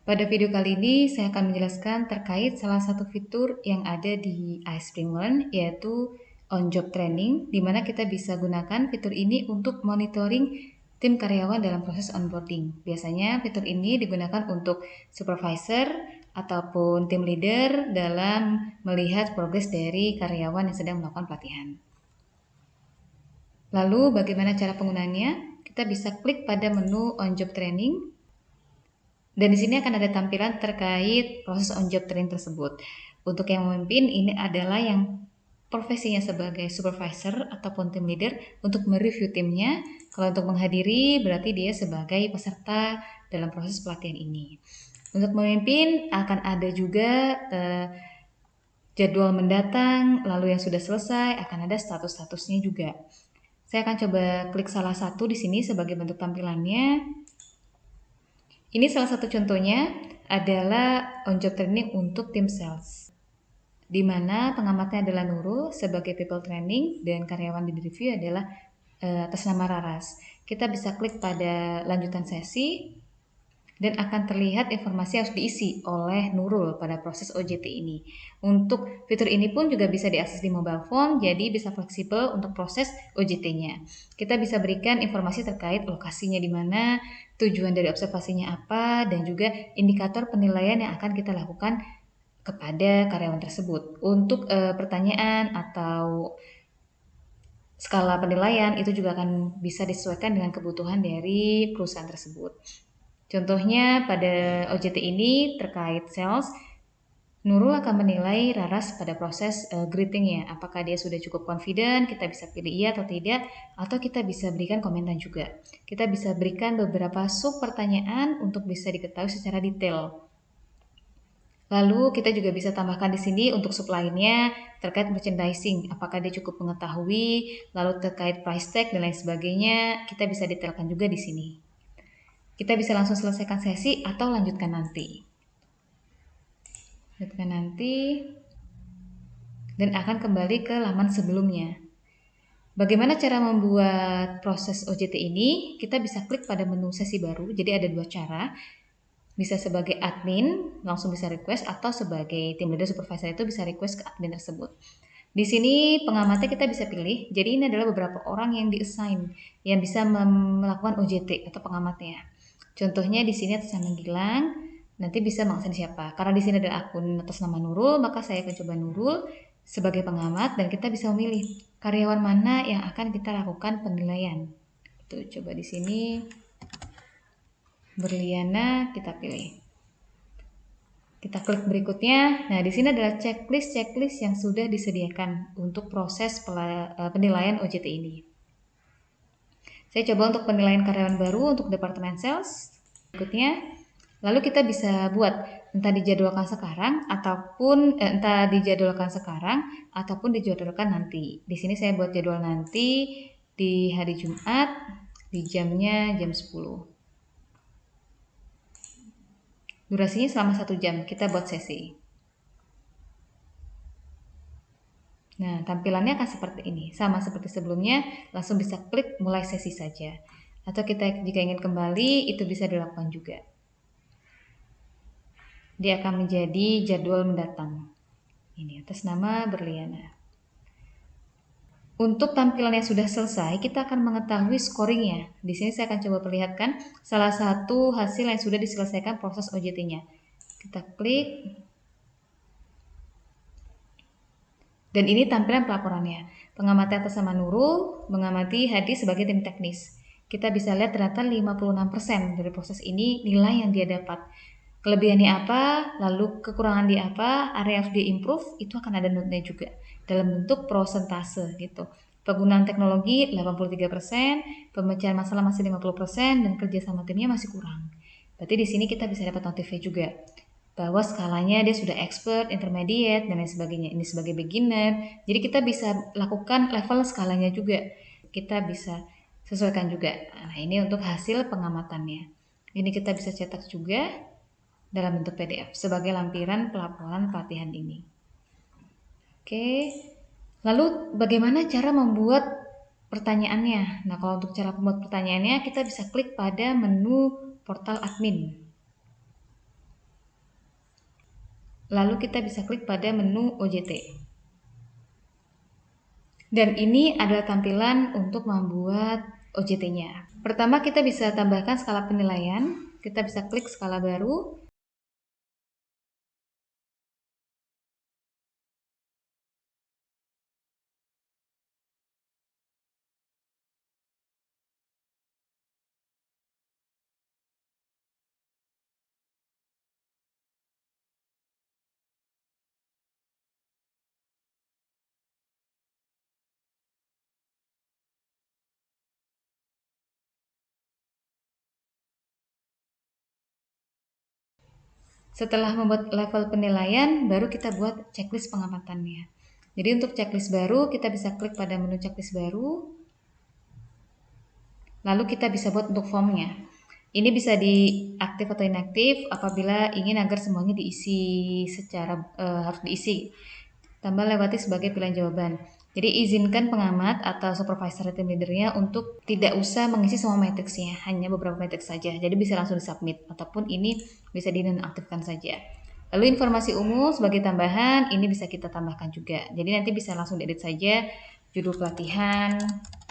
Pada video kali ini saya akan menjelaskan terkait salah satu fitur yang ada di iSpring Learn, yaitu on-job training, di mana kita bisa gunakan fitur ini untuk monitoring tim karyawan dalam proses onboarding. Biasanya fitur ini digunakan untuk supervisor ataupun tim leader dalam melihat progres dari karyawan yang sedang melakukan pelatihan. Lalu bagaimana cara penggunaannya? Kita bisa klik pada menu on-job training. Dan di sini akan ada tampilan terkait proses on-job training tersebut. Untuk yang memimpin, ini adalah yang profesinya sebagai supervisor ataupun team leader untuk mereview timnya. Kalau untuk menghadiri, berarti dia sebagai peserta dalam proses pelatihan ini. Untuk memimpin, akan ada juga jadwal mendatang, lalu yang sudah selesai, akan ada status-statusnya juga. Saya akan coba klik salah satu di sini sebagai bentuk tampilannya. Ini salah satu contohnya adalah on-job training untuk tim sales, di mana pengamatnya adalah Nurul sebagai people training dan karyawan di review adalah atas nama Raras. Kita bisa klik pada lanjutan sesi dan akan terlihat informasi yang harus diisi oleh Nurul pada proses OJT ini. Untuk fitur ini pun juga bisa diakses di mobile phone, jadi bisa fleksibel untuk proses OJT-nya. Kita bisa berikan informasi terkait lokasinya di mana, tujuan dari observasinya apa, dan juga indikator penilaian yang akan kita lakukan kepada karyawan tersebut. Untuk pertanyaan atau skala penilaian itu juga akan bisa disesuaikan dengan kebutuhan dari perusahaan tersebut. Contohnya pada OJT ini terkait sales, Nurul akan menilai Raras pada proses greetingnya. Apakah dia sudah cukup confident, kita bisa pilih iya atau tidak, atau kita bisa berikan komentar juga. Kita bisa berikan beberapa sub pertanyaan untuk bisa diketahui secara detail. Lalu kita juga bisa tambahkan di sini untuk sub lainnya terkait merchandising, apakah dia cukup mengetahui, lalu terkait price tag dan lain sebagainya, kita bisa detailkan juga di sini. Kita bisa langsung selesaikan sesi atau lanjutkan nanti. Lanjutkan nanti dan akan kembali ke laman sebelumnya. Bagaimana cara membuat proses OJT ini? Kita bisa klik pada menu sesi baru, jadi ada dua cara. Bisa sebagai admin, langsung bisa request, atau sebagai team leader supervisor itu bisa request ke admin tersebut. Di sini pengamatnya kita bisa pilih, jadi ini adalah beberapa orang yang di-assign, yang bisa melakukan OJT atau pengamatnya. Contohnya di sini atas nama Gilang, nanti bisa mengakses siapa. Karena di sini ada akun atas nama Nurul, maka saya akan coba Nurul sebagai pengamat dan kita bisa memilih karyawan mana yang akan kita lakukan penilaian. Tuh, coba di sini Berliana kita pilih. Kita klik berikutnya. Nah, di sini adalah checklist yang sudah disediakan untuk proses penilaian OJT ini. Saya coba untuk penilaian karyawan baru untuk departemen sales. Berikutnya, lalu kita bisa buat entah dijadwalkan sekarang ataupun dijadwalkan nanti. Di sini saya buat jadwal nanti di hari Jumat di jamnya jam 10. Durasinya selama 1 jam. Kita buat sesi. Nah, tampilannya akan seperti ini. Sama seperti sebelumnya, langsung bisa klik mulai sesi saja. Atau kita jika ingin kembali, itu bisa dilakukan juga. Dia akan menjadi jadwal mendatang. Ini atas nama Berliana. Untuk tampilan yang sudah selesai, kita akan mengetahui scoringnya. Di sini saya akan coba perlihatkan salah satu hasil yang sudah diselesaikan proses OJT-nya. Kita klik. Dan ini tampilan pelaporannya. Pengamatan atas nama Nurul mengamati Hadi sebagai tim teknis. Kita bisa lihat ternyata 56% dari proses ini nilai yang dia dapat. Kelebihannya apa, lalu kekurangan dia apa, area yang harus dia improve, itu akan ada note-nya juga dalam bentuk prosentase gitu. Penggunaan teknologi 83%, pemecahan masalah masih 50%, dan kerja sama timnya masih kurang. Berarti di sini kita bisa dapat notifnya juga bahwa skalanya dia sudah expert, intermediate, dan lain sebagainya. Ini sebagai beginner. Jadi kita bisa lakukan level skalanya juga. Kita bisa sesuaikan juga. Nah, ini untuk hasil pengamatannya. Ini kita bisa cetak juga dalam bentuk PDF sebagai lampiran pelaporan pelatihan ini. Oke. Lalu bagaimana cara membuat pertanyaannya? Nah, kalau untuk cara membuat pertanyaannya, kita bisa klik pada menu portal admin. lalu kita bisa klik pada menu OJT. Dan ini adalah tampilan untuk membuat OJT-nya. Pertama kita bisa tambahkan skala penilaian, kita bisa klik skala baru. Setelah membuat level penilaian, baru kita buat checklist pengamatannya. Jadi untuk checklist baru, kita bisa klik pada menu checklist baru, lalu kita bisa buat untuk formnya. Ini bisa diaktif atau inaktif apabila ingin agar semuanya diisi secara harus diisi. Tambah lewati sebagai pilihan jawaban. Jadi izinkan pengamat atau supervisor team leadernya untuk tidak usah mengisi semua matriksnya, hanya beberapa matriks saja. Jadi bisa langsung disubmit ataupun ini bisa dinonaktifkan saja. Lalu informasi umum sebagai tambahan ini bisa kita tambahkan juga. Jadi nanti bisa langsung diedit saja judul pelatihan,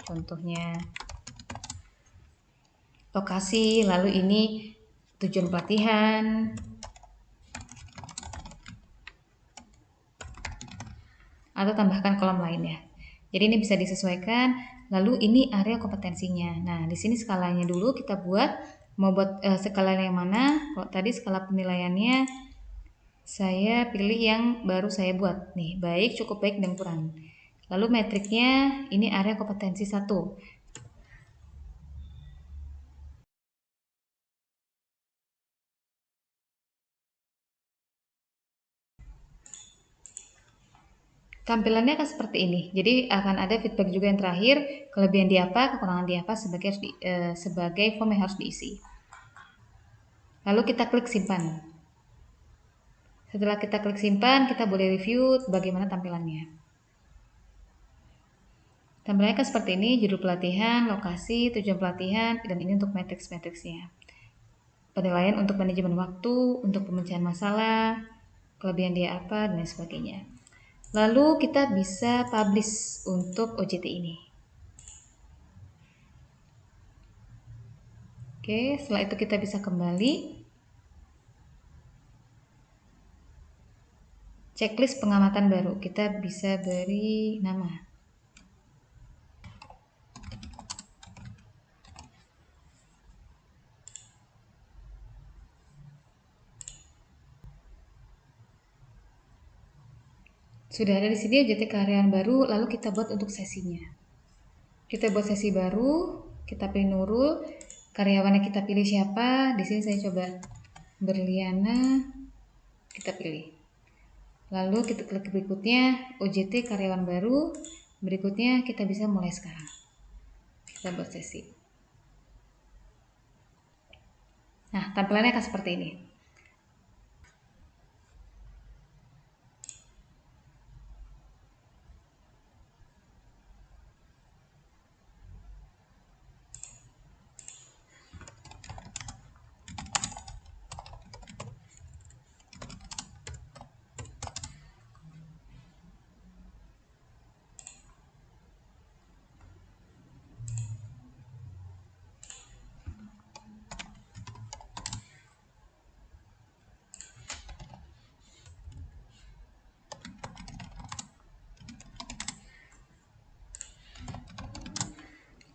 contohnya lokasi, lalu ini tujuan pelatihan, atau tambahkan kolom lainnya. Jadi ini bisa disesuaikan. Lalu ini area kompetensinya. Nah, di sini skalanya dulu kita buat. Mau buat skala yang mana? Kalau tadi skala penilaiannya saya pilih yang baru saya buat. Nih, baik, cukup baik, dan kurang. Lalu metriknya ini area kompetensi 1. Tampilannya akan seperti ini. Jadi akan ada feedback juga yang terakhir, kelebihan di apa, kekurangan di apa sebagai form yang harus diisi. Lalu kita klik simpan. Setelah kita klik simpan, kita boleh review bagaimana tampilannya. Tampilannya kan seperti ini, judul pelatihan, lokasi, tujuan pelatihan, dan ini untuk matriks-matriksnya. Penilaian untuk manajemen waktu, untuk pemecahan masalah, kelebihan dia apa, dan lain sebagainya. Lalu kita bisa publish untuk OJT ini. Oke, setelah itu kita bisa kembali. Checklist pengamatan baru, kita bisa beri nama. Sudah ada di sini OJT karyawan baru, lalu kita buat untuk sesinya. Kita buat sesi baru, kita pilih Nurul, karyawannya kita pilih siapa. Di sini saya coba Berliana, kita pilih. Lalu kita klik berikutnya OJT karyawan baru. Berikutnya kita bisa mulai sekarang. Kita buat sesi. Nah, tampilannya akan seperti ini.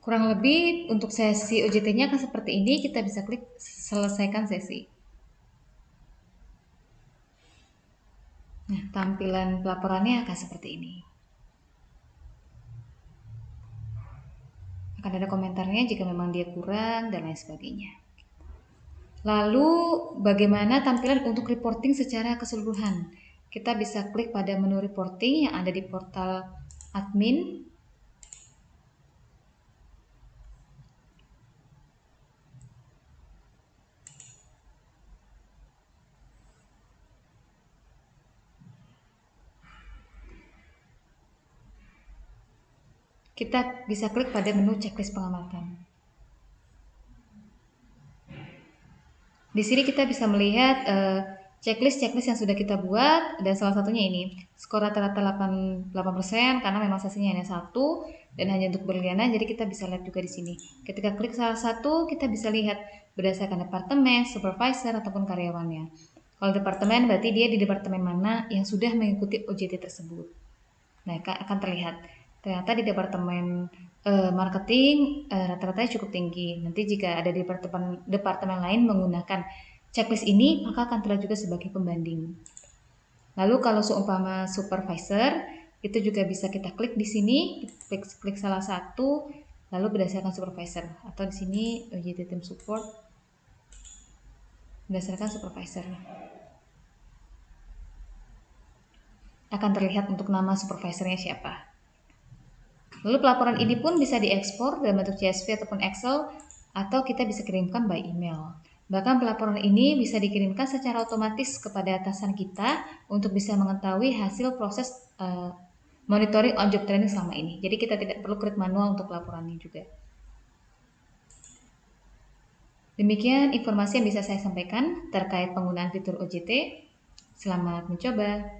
Kurang lebih untuk sesi OJT-nya akan seperti ini. Kita bisa klik selesaikan sesi. Nah, tampilan pelaporannya akan seperti ini. Akan ada komentarnya jika memang dia kurang dan lain sebagainya. Lalu bagaimana tampilan untuk reporting secara keseluruhan? Kita bisa klik pada menu reporting yang ada di portal admin. Kita bisa klik pada menu checklist pengamatan. Di sini kita bisa melihat checklist yang sudah kita buat, dan salah satunya ini skor rata-rata 8% karena memang sesinya hanya satu dan hanya untuk berliana, jadi kita bisa lihat juga di sini. Ketika klik salah satu, kita bisa lihat berdasarkan departemen, supervisor ataupun karyawannya. Kalau departemen berarti dia di departemen mana yang sudah mengikuti OJT tersebut. Nah, akan terlihat ternyata di departemen marketing rata-ratanya cukup tinggi. Nanti jika ada di departemen lain menggunakan checklist ini, maka akan terlihat juga sebagai pembanding. Lalu kalau seumpama supervisor, itu juga bisa kita klik di sini, klik salah satu, lalu berdasarkan supervisor. Atau di sini OJT Team Support, berdasarkan supervisor. Akan terlihat untuk nama supervisornya siapa. Lalu pelaporan ini pun bisa diekspor dalam bentuk CSV ataupun Excel, atau kita bisa kirimkan by email. Bahkan pelaporan ini bisa dikirimkan secara otomatis kepada atasan kita untuk bisa mengetahui hasil proses monitoring on job training selama ini. Jadi kita tidak perlu klik manual untuk laporannya juga. Demikian informasi yang bisa saya sampaikan terkait penggunaan fitur OJT. Selamat mencoba.